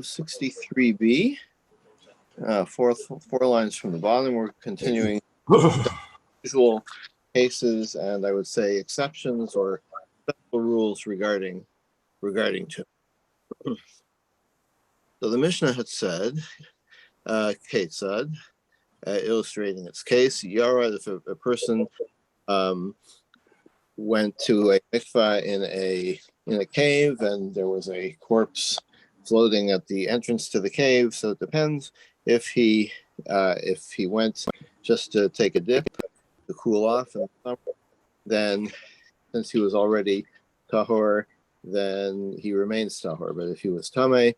63b, four lines from the bottom. We're continuing usual cases and I would say exceptions or special rules regarding to. So the Mishnah had said, Kate said, illustrating its case, Yara, if a person went to a mikvah in a cave and there was a corpse floating at the entrance to the cave. So it depends if he went just to take a dip to cool off, and then since he was already tahor, then he remains tahor. But if he was tameh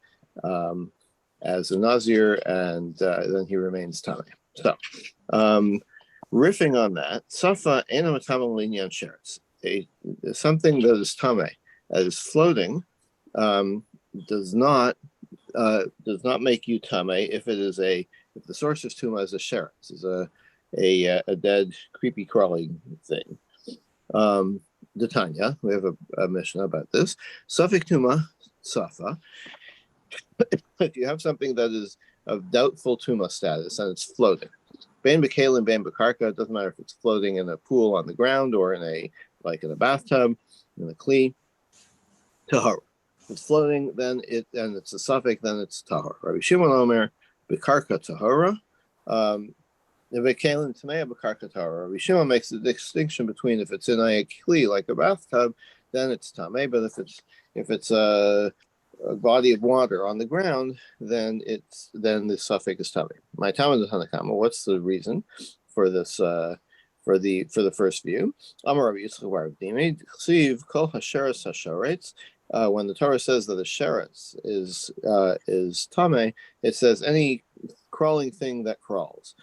as a Nazir, and then he remains tameh. So riffing on that, safa ena matama linyan sheretz. Something that is tameh, that is floating, does not make you tameh if the source of tuma is a sheretz, is a dead, creepy, crawling thing. The Tanya, we have a Mishnah about this. Safek tuma safa. If you have something that is of doubtful tuma status and it's floating, bein b'kelim, bein b'karka, it doesn't matter if it's floating in a pool on the ground or in a bathtub, in a kli, tahor. If it's floating, then it's a suffix, then it's tahor. Rabbi Shimon Omer, b'karka tahora. B'kelim tamei b'karka tahora. Rabbi Shimon makes the distinction between if it's in a kli like a bathtub, then it's tamei. But if it's a body of water on the ground, then the suffix is tamei. My Talmud Hanakama. What's the reason for this? For the first view, Amar Rabbi Yitzchak bar Dimi, Chsiv kol hasheretz hasharetz. When the Torah says that a sheretz is tameh, it says any crawling thing that crawls.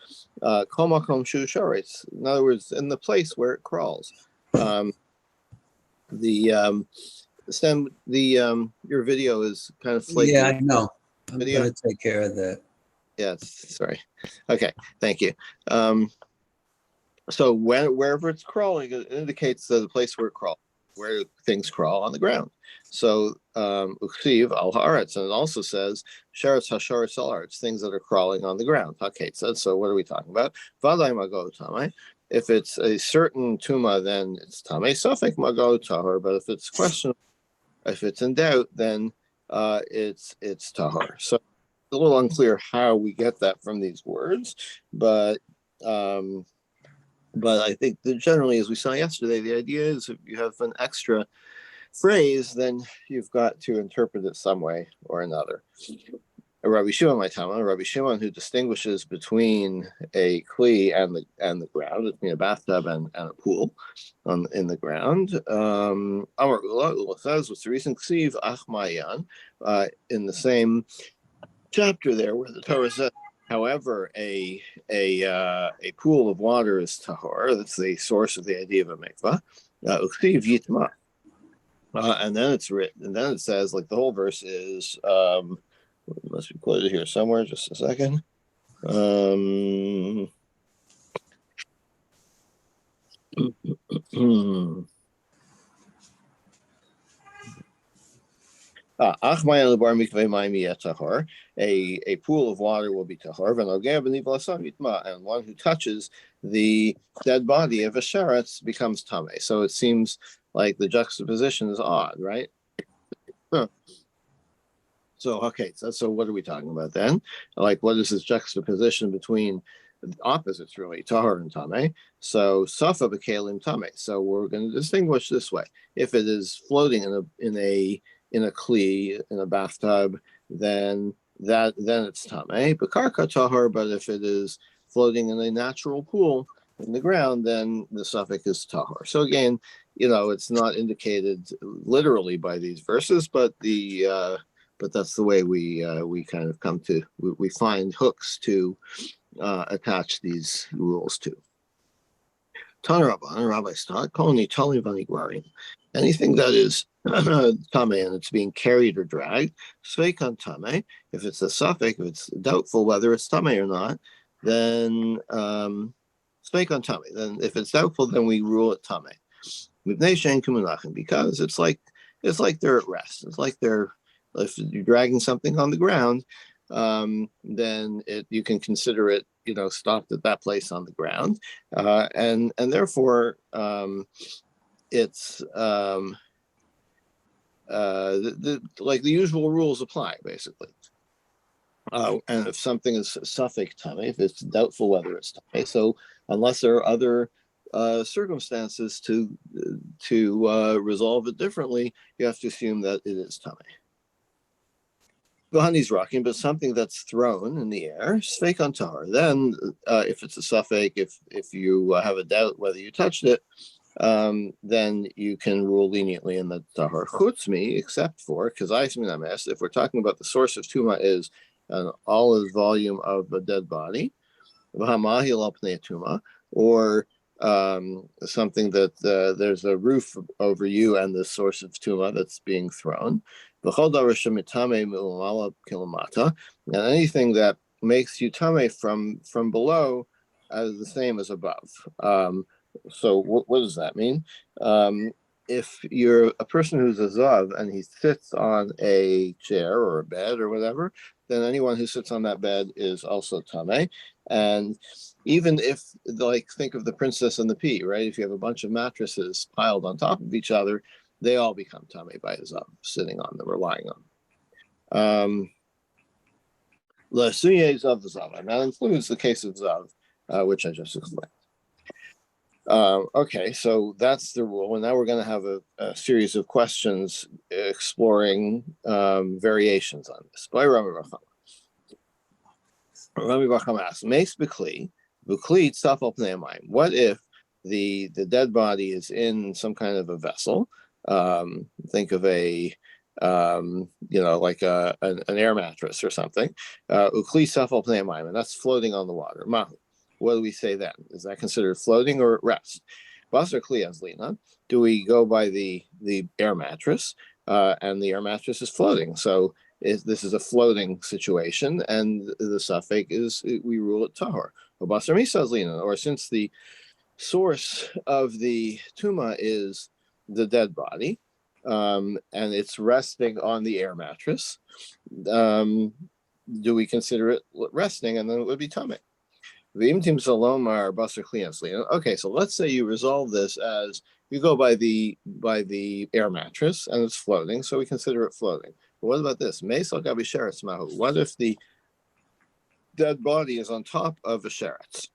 Kol makom shu sheretz. In other words, in the place where it crawls. Your video is kind of flaky. Yeah, I know. I'm going to take care of that. Yes, sorry. Okay, thank you. So wherever it's crawling, it indicates the place where it crawls, where things crawl on the ground. So uksiv al haaretz, and it also says sheretz hasharetz al haaretz, things that are crawling on the ground. Okay, so what are we talking about? Vaday mago tamei. If it's a certain tuma, then it's tamei. Safek mago tahor. But if it's questionable, if it's in doubt, then it's tahor. So it's a little unclear how we get that from these words, but I think that generally, as we saw yesterday, the idea is if you have an extra phrase, then you've got to interpret it some way or another. Rabbi Shimon, my Tama, Rabbi Shimon, who distinguishes between a kli and the ground, between a bathtub and a pool in the ground. Amar Ula says, what's the reason? Ksiv Achmayan, in the same chapter there where the Torah says, however, a pool of water is tahor. That's the source of the idea of a mikvah. Uksiv yitma, and then it's written, and then it says, like the whole verse is, it must be quoted here somewhere. Just a second. A pool of water will be tahor, and one who touches the dead body of a sheretz becomes tameh. So it seems like the juxtaposition is odd, right? Huh. So what are we talking about then? Like, what is this juxtaposition between the opposites, really, tahor and tameh? So safa b'kelim tameh. So we're going to distinguish this way: if it is floating in a kli, in a bathtub, then it's tameh. B'karka tahor, but if it is floating in a natural pool in the ground, then the suffix is tahor. So again, it's not indicated literally by these verses, but that's the way we kind of come to, we find hooks to attach these rules to. Tanarabban, Rabbi Stott, Kolni Tali Vanigwari. Anything that is tameh and it's being carried or dragged, sveikan tameh. If it's a suffix, if it's doubtful whether it's tameh or not, then sveikan tameh. Then if it's doubtful, then we rule it tameh. Because it's like they're at rest. It's like they're If you're dragging something on the ground, then you can consider it, stopped at that place on the ground, and therefore it's like the usual rules apply basically. And if something is suffix tummy, if it's doubtful whether it's tummy, so unless there are other circumstances to resolve it differently, you have to assume that it is tummy. The honey's rocking, but something that's thrown in the air, sfeik on tahor. Then, if it's a suffix, if you have a doubt whether you touched it, then you can rule leniently in the tahor. Chutzmi, except for, because if we're talking about the source of tuma is an olive volume of a dead body, or something that there's a roof over you and the source of tuma that's being thrown. And anything that makes you tame from below is the same as above. So what does that mean? If you're a person who's a zav and he sits on a chair or a bed or whatever, then anyone who sits on that bed is also tame. And even if, like, think of the princess and the pea, right? If you have a bunch of mattresses piled on top of each other, they all become tame by a zav, sitting on them or lying on them. L'suye zav zav, and that includes the case of zav, which I just explained. Okay, so that's the rule. And now we're going to have a series of questions exploring variations on this. By Rami Bacham asks, Meis B'kli, B'kli tzafal pnei hamayim. What if the dead body is in some kind of a vessel? Think of like an air mattress or something. Ukli tzafal pnei hamayim, and that's floating on the water. Mahu. What do we say then? Is that considered floating or rest? Basar kli azlina. Do we go by the air mattress? And the air mattress is floating. So this is a floating situation, and the suffix is we rule it tahor. Basar misa azlina, or since the source of the tuma is the dead body, and it's resting on the air mattress, do we consider it resting? And then it would be tummy. Okay, so let's say you resolve this as you go by the air mattress and it's floating, so we consider it floating. But what about this? What if the dead body is on top of a sheretz,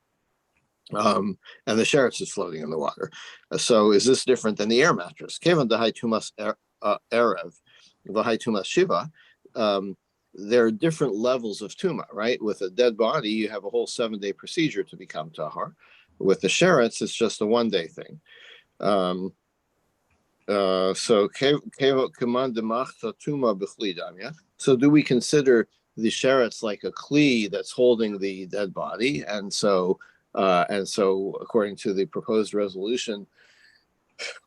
and the sheretz is floating in the water? So is this different than the air mattress? Kevan dahai tumas erev, v'hai tumas shiva. There are different levels of tuma, right? With a dead body, you have a whole 7-day procedure to become tahor. With the sheretz, it's just a 1-day thing. So do we consider the sheretz like a kli that's holding the dead body? And so according to the proposed resolution,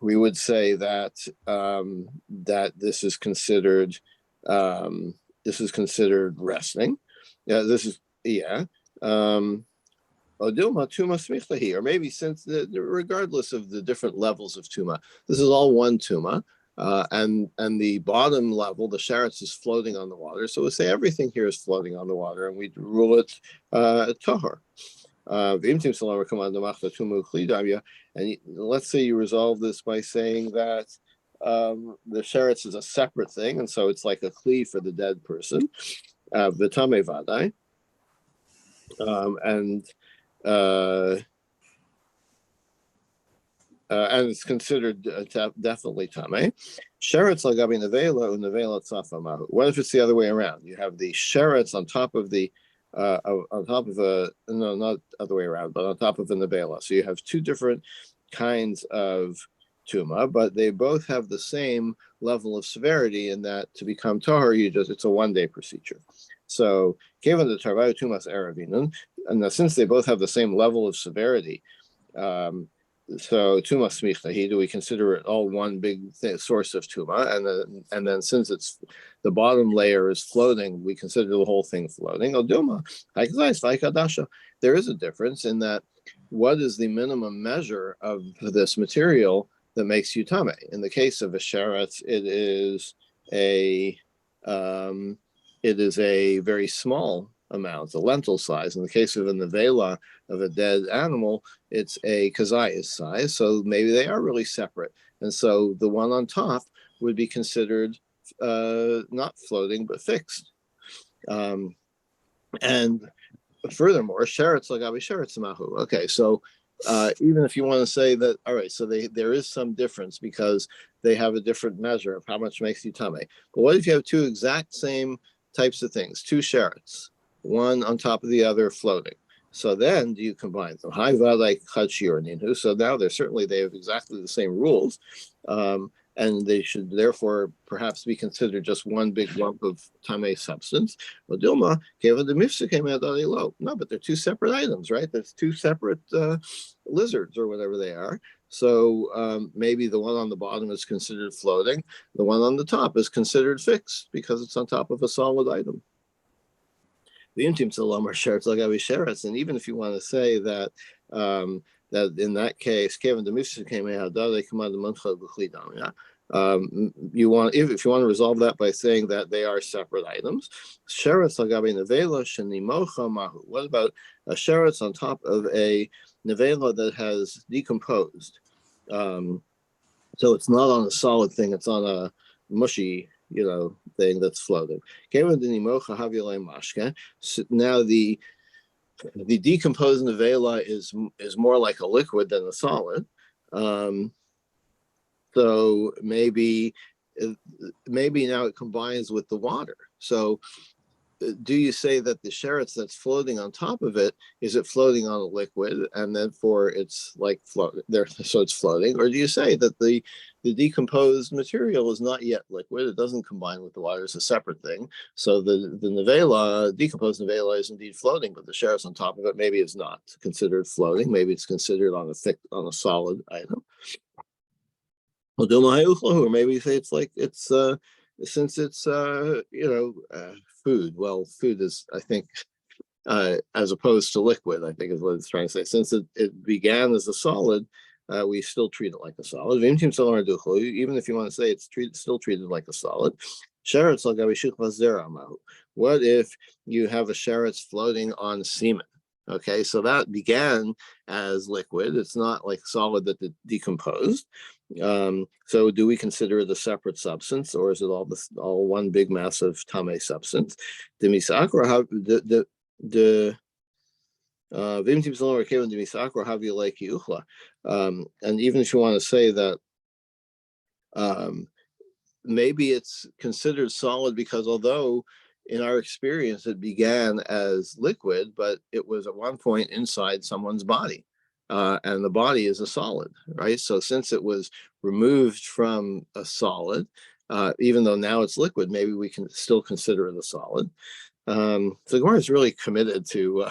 we would say that that this is considered resting. Or maybe since regardless of the different levels of tuma, this is all one tuma, and the bottom level, the sheretz, is floating on the water. So we'll say everything here is floating on the water, and we rule it tahor. And let's say you resolve this by saying that the sheretz is a separate thing, and so it's like a kli for the dead person, v'tamei vadai, and it's considered definitely tamei. Sheretz lagabi nevela unevela tzafa mahu. What if it's the other way around? You have the sheretz on top of the not other way around, but on top of the nevela. So you have two different kinds of tuma, but they both have the same level of severity in that to become tahor, it's a 1-day procedure. So given the tarvayu tumas eravinun, and since they both have the same level of severity, so tuma smichtahi, do we consider it all one big source of tuma? And then since it's the bottom layer is floating, we consider the whole thing floating. Oduma, there is a difference in that what is the minimum measure of this material that makes you tame? In the case of a sheretz, it is a it is a very small amount, a lentil size. In the case of a nevela of a dead animal, it's a kazayas size. So maybe they are really separate. And so the one on top would be considered not floating, but fixed. And furthermore, sheretz lagabi sheretz mahu. Okay, so even if you want to say that, all right, so there is some difference because they have a different measure of how much makes you tame. But what if you have two exact same types of things, two sheretz, one on top of the other floating? So then do you combine them? So now they have exactly the same rules. And they should therefore perhaps be considered just one big lump of tame substance. No, but they're two separate items, right? There's two separate lizards or whatever they are. So maybe the one on the bottom is considered floating. The one on the top is considered fixed because it's on top of a solid item. And even if you want to say that that in that case, you want if you want to resolve that by saying that they are separate items. What about a sheretz on top of a nevela that has decomposed? So it's not on a solid thing; it's on a mushy, thing that's floating. So now the decomposed nevela is more like a liquid than a solid. So maybe now it combines with the water. So do you say that the sheretz that's floating on top of it, is it floating on a liquid and therefore it's like floating there, so it's floating? Or do you say that the decomposed material is not yet liquid, it doesn't combine with the water, it's a separate thing? So the nevela, decomposed nevela, is indeed floating, but the sheretz on top of it maybe is not considered floating, maybe it's considered on a solid item. Or maybe you say it's like since it's food. Well, food is, I think, as opposed to liquid, I think is what it's trying to say. Since it began as a solid, we still treat it like a solid. Even if you want to say it's still treated like a solid. What if you have a sheretz floating on semen? Okay, so that began as liquid. It's not like solid that decomposed. So do we consider it a separate substance, or is it all one big massive tame substance? And even if you want to say that maybe it's considered solid because although in our experience it began as liquid, but it was at one point inside someone's body. And the body is a solid, right? So since it was removed from a solid, even though now it's liquid, maybe we can still consider it a solid. So Gemara is really committed to,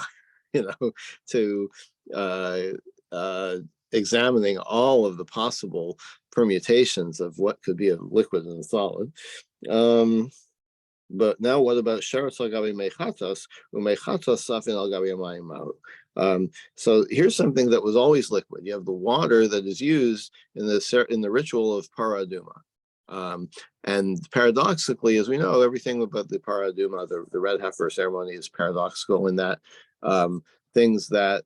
to examining all of the possible permutations of what could be a liquid and a solid. But now what about sheretz al gabi mechatas, umechatas safin al gabi mayim? So here's something that was always liquid. You have the water that is used in the ritual of paraduma. And paradoxically, as we know, everything about the paraduma, the red heifer ceremony, is paradoxical in that things that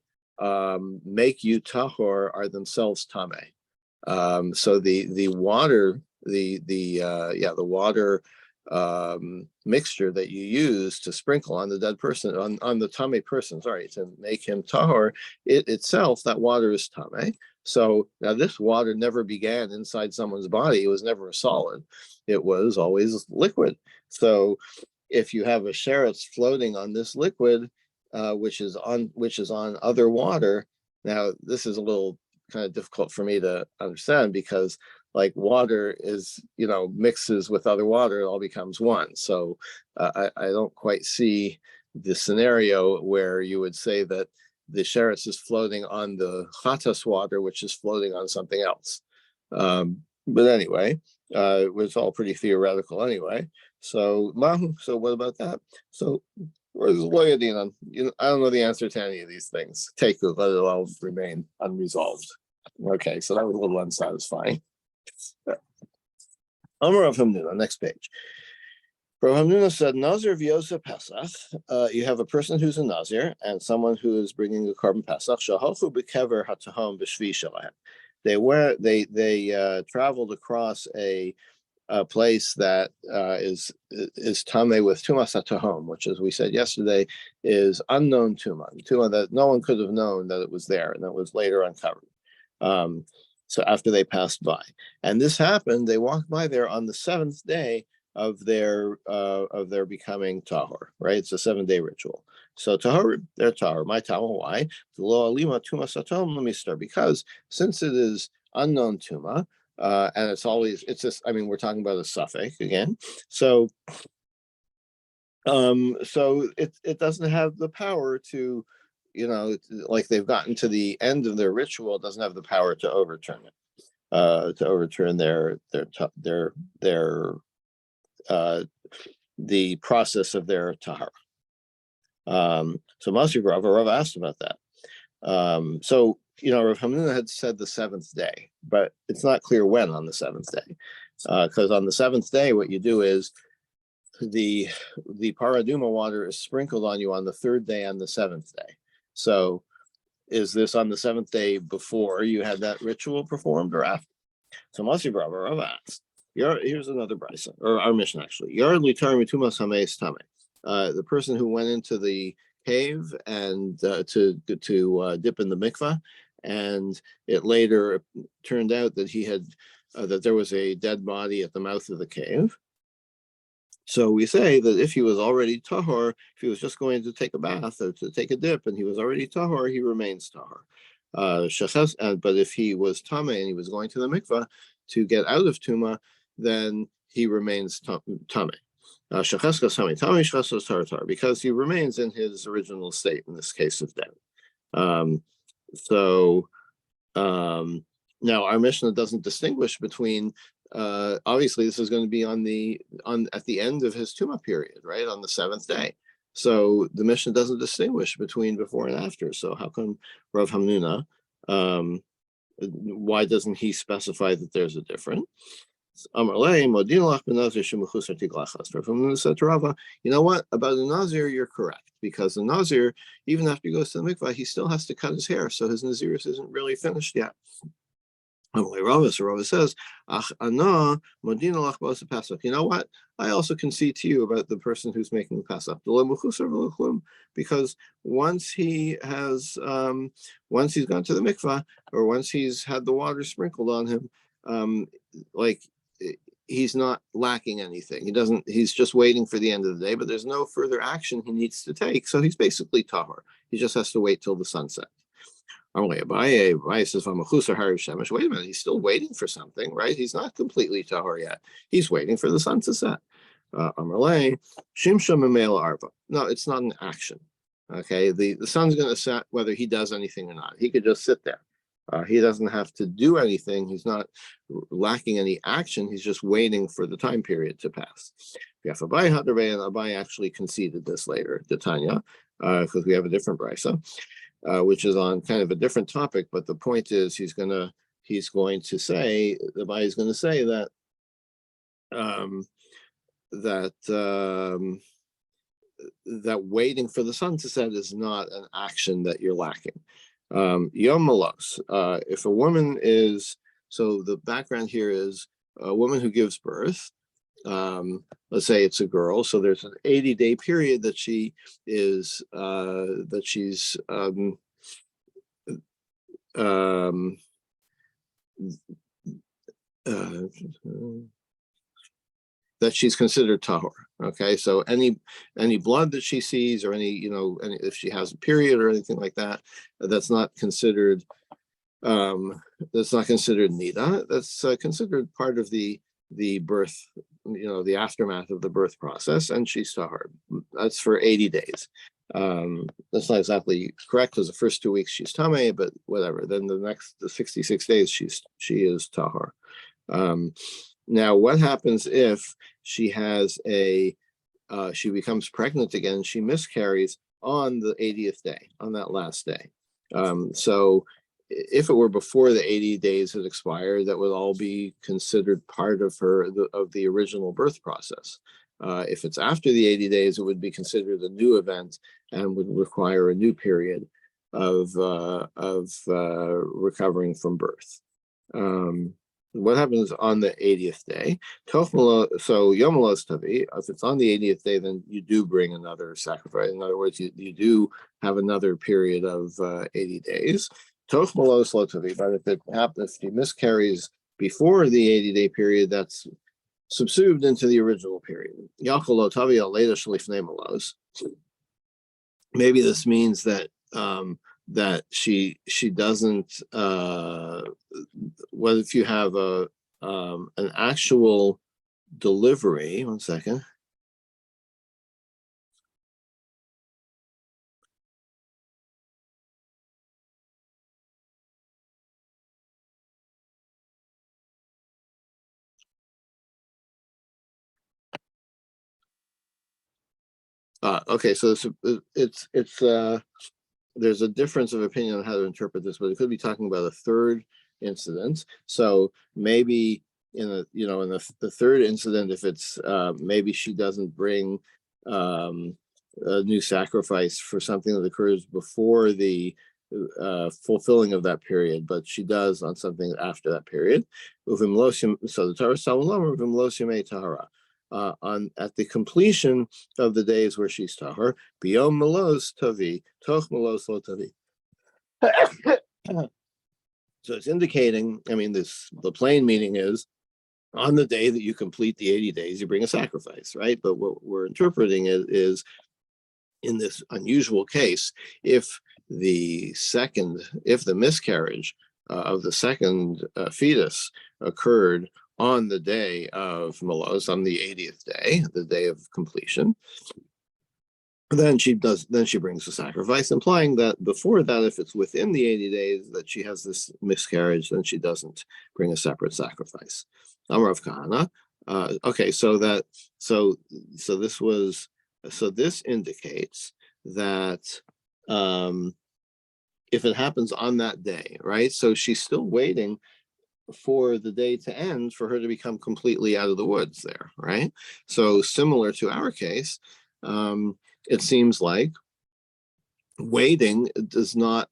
make you tahor are themselves tame. So the water, the water mixture that you use to sprinkle on the dead person, on the tame person, to make him tahor, it itself, that water is tame. So now this water never began inside someone's body. It was never a solid. It was always liquid. So if you have a sheretz floating on this liquid, which is on other water, now this is a little kind of difficult for me to understand because like water is, mixes with other water, it all becomes one. So I don't quite see the scenario where you would say that the sheretz is floating on the chatas water, which is floating on something else. But anyway, it's all pretty theoretical anyway. So what about that? So where's Loyadin? I don't know the answer to any of these things. Take it, let it all remain unresolved. Okay, so that was a little unsatisfying. Amar of Hamnuna, next page. Rav Hamnuna said, Nazir v'yosa Pesach. You have a person who's a Nazir and someone who is bringing a carbon Pesach. Shahalchu bekever hatahom b'shvi shalahem. They traveled across a place that is tame with tumas hatahom, which, as we said yesterday, is unknown tuma that no one could have known that it was there, and that was later uncovered. So after they passed by, and this happened, they walked by there on the seventh day of their becoming tahor. Right, it's a 7-day ritual. So tahor, they're tahor. My tahor. Why? The lo alima tumas hatahom. Let me start, because since it is unknown tuma. And it's this, I mean, we're talking about a suffix again. So it doesn't have the power to, like they've gotten to the end of their ritual, it doesn't have the power to overturn it, to overturn the process of their tahara. So Masir Rav asked about that. So Rav Hamnuna had said the 7th day, but it's not clear when on the 7th day, because on the 7th day, what you do is the paraduma water is sprinkled on you on the 3rd day and the 7th day. So is this on the 7th day before you had that ritual performed or after? So Masir Rav asked. Here's another brisa, or our mission actually. The person who went into the cave and to dip in the mikvah, and it later turned out that he had that there was a dead body at the mouth of the cave. So we say that if he was already tahor, if he was just going to take a bath or to take a dip and he was already tahor, he remains tahor. But if he was tameh and he was going to the mikvah to get out of tuma, then he remains tameh. Because he remains in his original state, in this case of death. Now our Mishnah doesn't distinguish between, obviously this is going to be at the end of his tuma period, right, on the 7th day. So the Mishnah doesn't distinguish between before and after. So how come Rav Hamnuna, why doesn't he specify that there's a difference? You know what, about the Nazir, you're correct, because the Nazir, even after he goes to the mikvah, he still has to cut his hair, so his Nazirus isn't really finished yet. Rava says, you know what, I also concede to you about the person who's making the Pesach, because once he's gone to the mikvah, or once he's had the water sprinkled on him, he's not lacking anything. He's just waiting for the end of the day, but there's no further action he needs to take. So he's basically tahor. He just has to wait till the sunset. Abaye says, wait a minute, he's still waiting for something, right? He's not completely tahor yet. He's waiting for the sun to set. No, it's not an action. Okay, the sun's going to set whether he does anything or not. He could just sit there. He doesn't have to do anything. He's not lacking any action. He's just waiting for the time period to pass. Abai actually conceded this later, the Tanya, because we have a different brisa, which is on kind of a different topic. But the point is, he's going to say, Abai is going to say that that waiting for the sun to set is not an action that you're lacking. Yom Malos, if a woman is, so the background here is a woman who gives birth, let's say it's a girl, so there's an 80-day period that she's that she's considered tahor. Okay, so any blood that she sees, or any if she has a period or anything like that, that's not considered nida. That's considered part of the birth, the aftermath of the birth process, and she's tahor. That's for 80 days. That's not exactly correct, because the first 2 weeks she's tameh, but whatever. Then the 66 days she is tahor. Now, what happens if she has she becomes pregnant again, she miscarries on the 80th day, on that last day? So if it were before the 80 days had expired, that would all be considered part of the original birth process. If it's after the 80 days, it would be considered a new event and would require a new period of recovering from birth. What happens on the 80th day? So Yom Los Tavi, if it's on the 80th day, then you do bring another sacrifice. In other words, you do have another period of 80 days. Toch Malos Lo Tavi, but if it happens, if he miscarries before the 80-day period, that's subsumed into the original period. Yachol Lo Tavi Aleda Shalifnei Malos. Maybe this means that that she doesn't. What if you have an actual delivery? 1 second. Okay, so it's there's a difference of opinion on how to interpret this, but it could be talking about a third incident. So maybe in the third incident, if it's maybe she doesn't bring a new sacrifice for something that occurs before the fulfilling of that period, but she does on something after that period. So the Torah Tahara. At the completion of the days where she's tahar, biyom melos tavi, toch melos lo tavi. So it's indicating, I mean, the plain meaning is, on the day that you complete the 80 days, you bring a sacrifice, right? But what we're interpreting is in this unusual case, if the miscarriage of the second fetus occurred on the day of Malos, on the 80th day, the day of completion, then she brings the sacrifice, implying that before that, if it's within the 80 days that she has this miscarriage, then she doesn't bring a separate sacrifice. Amar of Kahana. Okay, so this indicates that if it happens on that day, right? So she's still waiting for the day to end for her to become completely out of the woods there, right? So similar to our case, it seems like waiting does not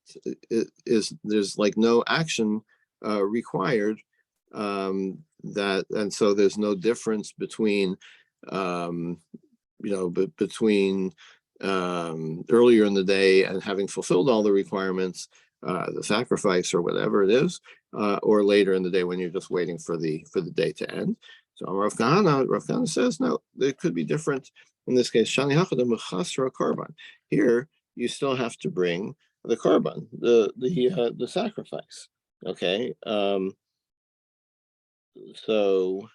there's like no action required, and so there's no difference between between earlier in the day and having fulfilled all the requirements, the sacrifice or whatever it is, or later in the day when you're just waiting for the day to end. So Rav Kahana says no, it could be different in this case. Shani Hachada Mechasra Karban. Here you still have to bring the Karban, the sacrifice. Okay, so.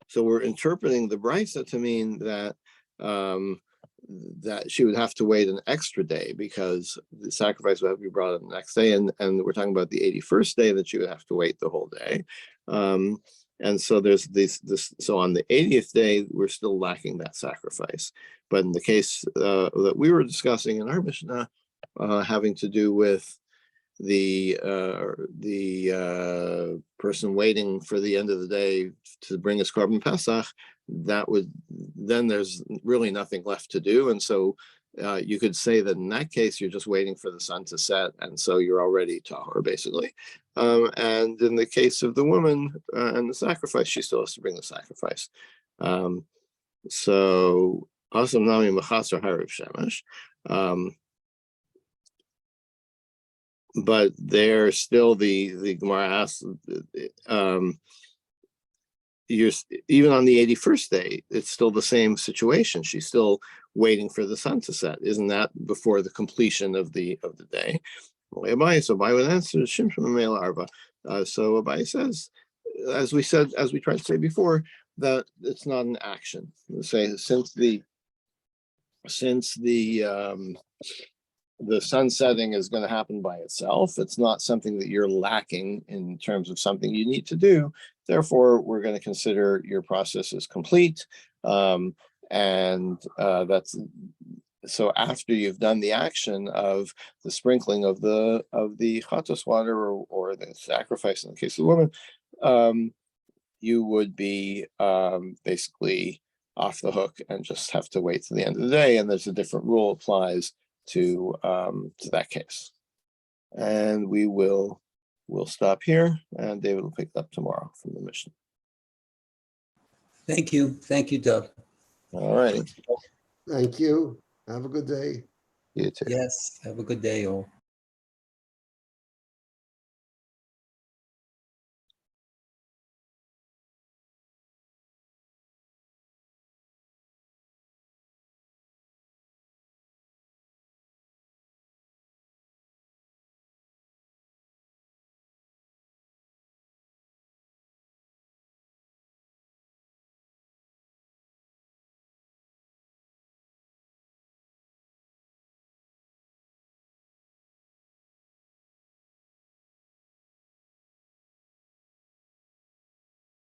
So we're interpreting the brisa to mean that that she would have to wait an extra day because the sacrifice would have to be brought on the next day, and we're talking about the 81st day that she would have to wait the whole day. And so there's this. So on the 80th day, we're still lacking that sacrifice. But in the case that we were discussing in our Mishnah, having to do with the person waiting for the end of the day to bring his Korban Pesach, then there's really nothing left to do, and so you could say that in that case you're just waiting for the sun to set, and so you're already tahor basically. And in the case of the woman and the sacrifice, she still has to bring the sacrifice. So Asam Nami Machasar Hariv Shemesh. But there's still the Gemara asks, even on the 81st day, it's still the same situation. She's still waiting for the sun to set. Isn't that before the completion of the day? So Abai would answer Shimshon Mele Arba. So Abai says, as we tried to say before, that it's not an action. Say since the the sunsetting is going to happen by itself. It's not something that you're lacking in terms of something you need to do. Therefore, we're going to consider your process as complete. That's so after you've done the action of the sprinkling of the chatos water or the sacrifice in the case of the woman, you would be basically off the hook and just have to wait to the end of the day. And there's a different rule applies to that case. And we'll stop here, and David will pick it up tomorrow from the mission. Thank you. Thank you, Doug. All righty. Thank you. Have a good day. You too. Yes, have a good day, all.